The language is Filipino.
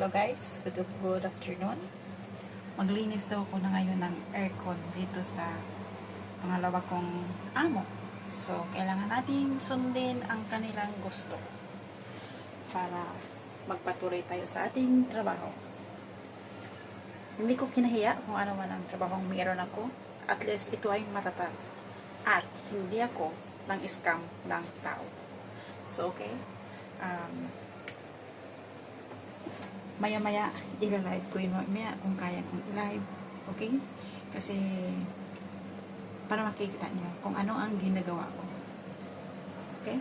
Hello guys, good afternoon. Maglinis daw ako na ngayon ng aircon dito sa pangalawa kong amo. So, kailangan natin sundin ang kanilang gusto para magpatuloy tayo sa ating trabaho. Hindi ko kinahiya kung ano man ang trabahong mayroon ako. At least ito ay matatag. At hindi ako nang scam ng tao. So, okay. Maya-maya, i-live ko yun mamaya kung kaya kong i-live. Okay? Kasi, para makikita nyo kung ano ang ginagawa ko. Okay?